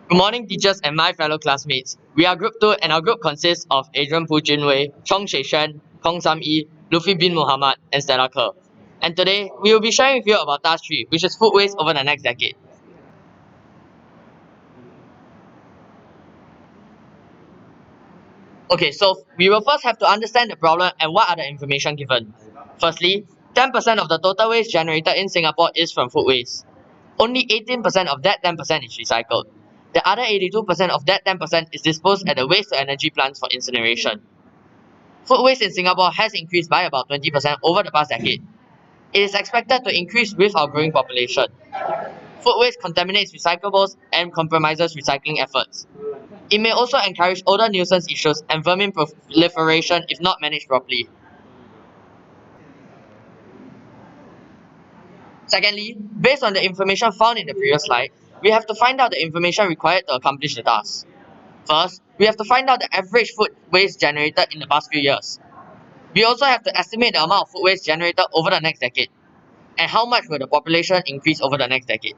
Good morning, teachers and my fellow classmates. We are Group 2 and our group consists of Adrian Pu Junwei, Chong Shei Shen, Kong Sam Yi, Luffy bin Muhammad, and Stella Kerr. And today, we will be sharing with you about task 3, which is food waste over the next decade. Okay, so we will first have to understand the problem and what are the information given. Firstly, 10% of the total waste generated in Singapore is from food waste. Only 18% of that 10% is recycled. The other 82% of that 10% is disposed at the waste to energy plants for incineration. Food waste in Singapore has increased by about 20% over the past decade. It is expected to increase with our growing population. Food waste contaminates recyclables and compromises recycling efforts. It may also encourage odor nuisance issues and vermin proliferation if not managed properly. Secondly, based on the information found in the previous slide, we have to find out the information required to accomplish the task. First, we have to find out the average food waste generated in the past few years. We also have to estimate the amount of food waste generated over the next decade, and how much will the population increase over the next decade.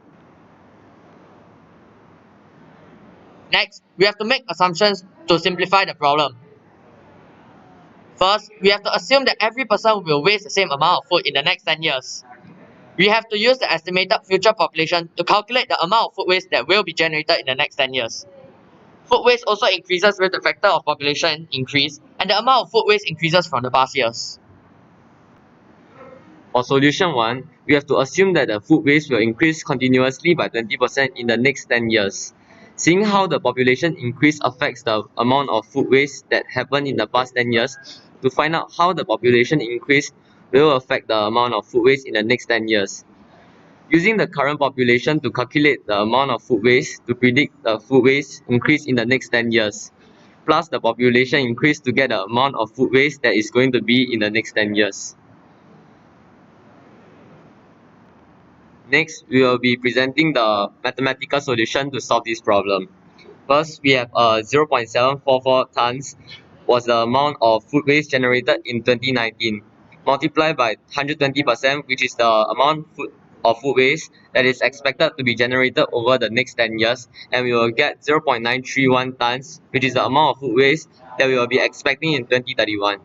Next, we have to make assumptions to simplify the problem. First, we have to assume that every person will waste the same amount of food in the next 10 years. We have to use the estimated future population to calculate the amount of food waste that will be generated in the next 10 years. Food waste also increases with the factor of population increase, and the amount of food waste increases from the past years. For solution 1, we have to assume that the food waste will increase continuously by 20% in the next 10 years. Seeing how the population increase affects the amount of food waste that happened in the past 10 years, to find out how the population increase will affect the amount of food waste in the next 10 years. Using the current population to calculate the amount of food waste to predict the food waste increase in the next 10 years, plus the population increase to get the amount of food waste that is going to be in the next 10 years. Next, we will be presenting the mathematical solution to solve this problem. First, we have 0.744 tons was the amount of food waste generated in 2019, multiplied by 120%, which is the amount of food waste that is expected to be generated over the next 10 years, and we will get 0.931 tons, which is the amount of food waste that we will be expecting in 2031.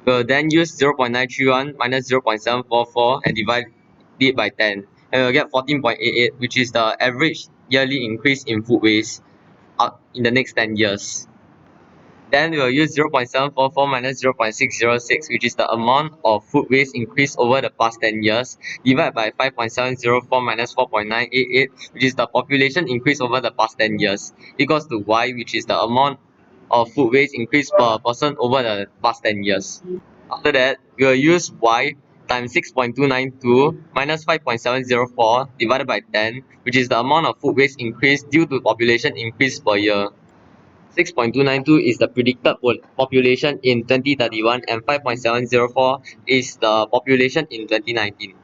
We will then use 0.931 minus 0.744 and divide it by 10, and we'll get 14.88, which is the average yearly increase in food waste in the next 10 years. Then we will use 0.744 minus 0.606, which is the amount of food waste increase over the past 10 years, divided by 5.704 minus 4.988, which is the population increase over the past 10 years, equals to y, which is the amount of food waste increase per person over the past 10 years. After that, we will use y times 6.292 minus 5.704 divided by 10, which is the amount of food waste increase due to population increase per year. 6.292 is the predicted population in 2031 and 5.704 is the population in 2019.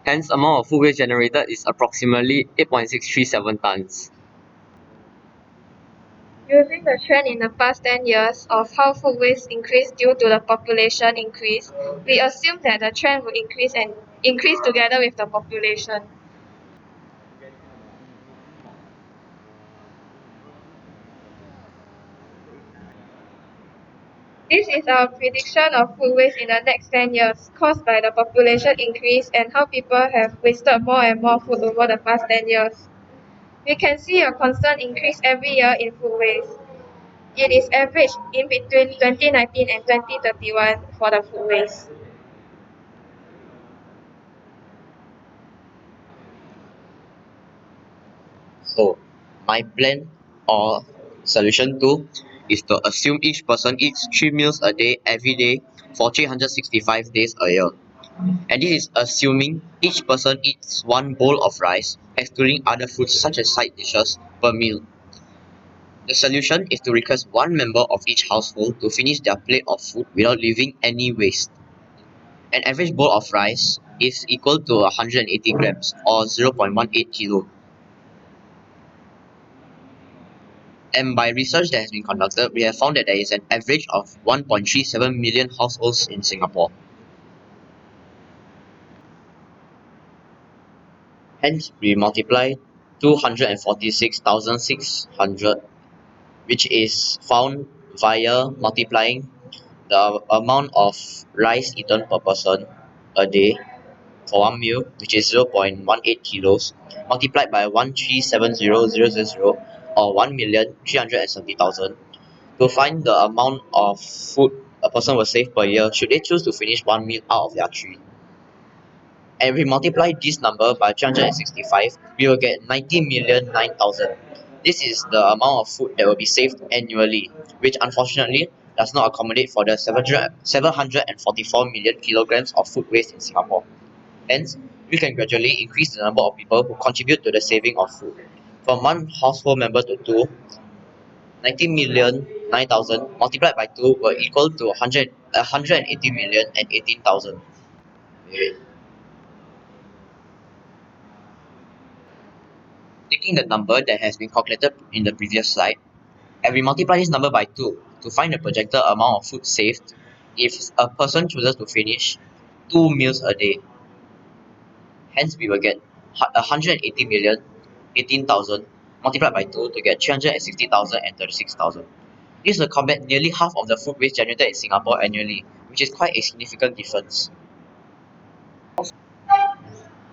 Hence, amount of food waste generated is approximately 8.637 tons. Using the trend in the past 10 years of how food waste increased due to the population increase, we assume that the trend will increase together with the population. This is our prediction of food waste in the next 10 years caused by the population increase and how people have wasted more and more food over the past 10 years. We can see a constant increase every year in food waste. It is averaged in between 2019 and 2031 for the food waste. So, my plan or solution 2 is to assume each person eats 3 meals a day every day for 365 days a year. And this is assuming each person eats 1 bowl of rice, excluding other foods such as side dishes, per meal. The solution is to request one member of each household to finish their plate of food without leaving any waste. An average bowl of rice is equal to 180 grams or 0.18 kilo. And by research that has been conducted, we have found that there is an average of 1.37 million households in Singapore. Hence, we multiply 246,600, which is found via multiplying the amount of rice eaten per person a day for one meal, which is 0.18 kilos, multiplied by 1370000 or 1,370,000 to find the amount of food a person will save per year should they choose to finish one meal out of their three. And we multiply this number by 365, we will get 90,009,000. This is the amount of food that will be saved annually, which unfortunately does not accommodate for the 744 million kilograms of food waste in Singapore. Hence, we can gradually increase the number of people who contribute to the saving of food. From one household member to two, 90,009,000 multiplied by 2 will equal to 180,018,000. Taking the number that has been calculated in the previous slide, and we multiply this number by 2 to find the projected amount of food saved if a person chooses to finish 2 meals a day. Hence, we will get 180,018,000 multiplied by 2 to get 360,000 and 36,000. This will combat nearly half of the food waste generated in Singapore annually, which is quite a significant difference.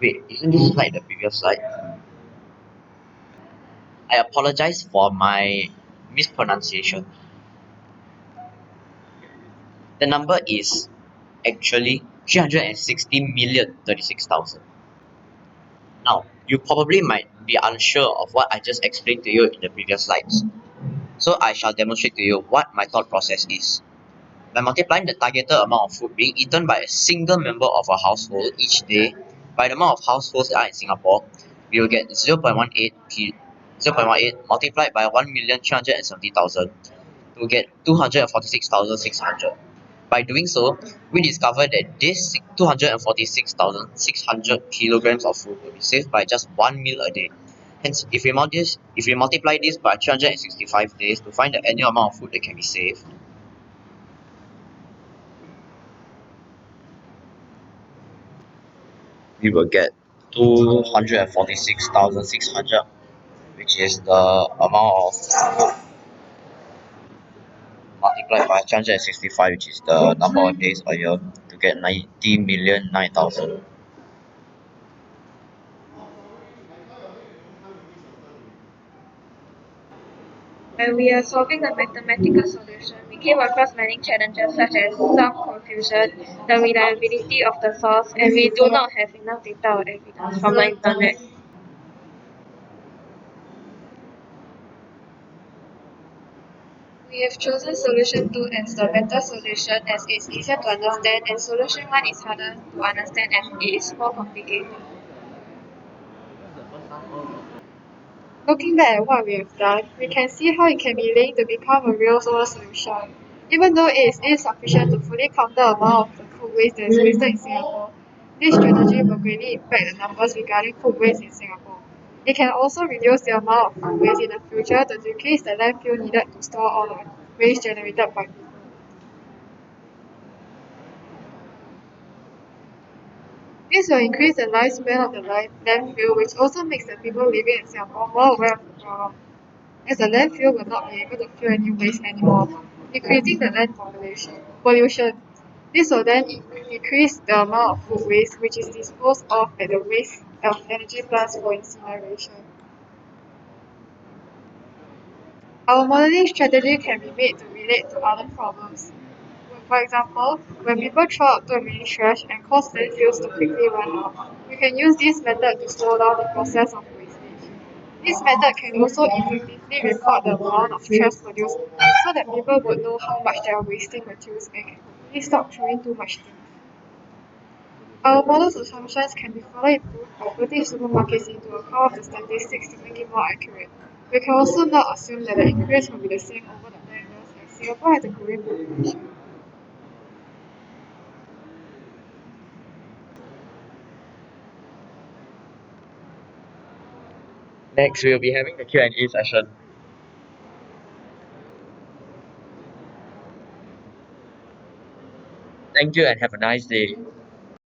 Wait, isn't this slide the previous slide? I apologize for my mispronunciation. The number is actually 360,036,000. Now, you probably might be unsure of what I just explained to you in the previous slides. So I shall demonstrate to you what my thought process is. By multiplying the targeted amount of food being eaten by a single member of a household each day by the amount of households that are in Singapore, we will get 0.18 multiplied by 1,370,000 to get 246,600. By doing so, we discover that this 246,600 kilograms of food will be saved by just one meal a day. Hence, if we multiply this by 365 days to find the annual amount of food that can be saved, we will get 246,600, which is the amount of food multiplied by 365, which is the number of days a year, to get 90,009,000. When we are solving a mathematical solution, we came across many challenges such as some confusion, the reliability of the source, and we do not have enough data or evidence from the internet. We have chosen solution 2 as the better solution as it's easier to understand and solution 1 is harder to understand and it is more complicated. Looking back at what we have done, we can see how it can be linked to become a real world solution. Even though it is insufficient to fully counter the amount of the food waste that is wasted in Singapore, this strategy will greatly impact the numbers regarding food waste in Singapore. It can also reduce the amount of food waste in the future to decrease the landfill needed to store all the waste generated by people. This will increase the lifespan of the landfill, which also makes the people living in Singapore more aware of the problem, as the landfill will not be able to fill any waste anymore, decreasing the land pollution. This will then decrease the amount of food waste which is disposed of at the waste of energy plants for incineration. Our modeling strategy can be made to relate to other problems. For example, when people throw out too many trash and cause landfills to quickly run out, we can use this method to slow down the process of wastage. This method can also effectively record the amount of trash produced so that people would know how much they are wasting materials and can hopefully stop throwing too much things. Our model's assumptions can be further improved by putting supermarkets into account of the statistics to make it more accurate. We can also not assume that the increase will be the same over the 10 years as Singapore has a growing population. Next, we will be having the Q&A session. Thank you and have a nice day.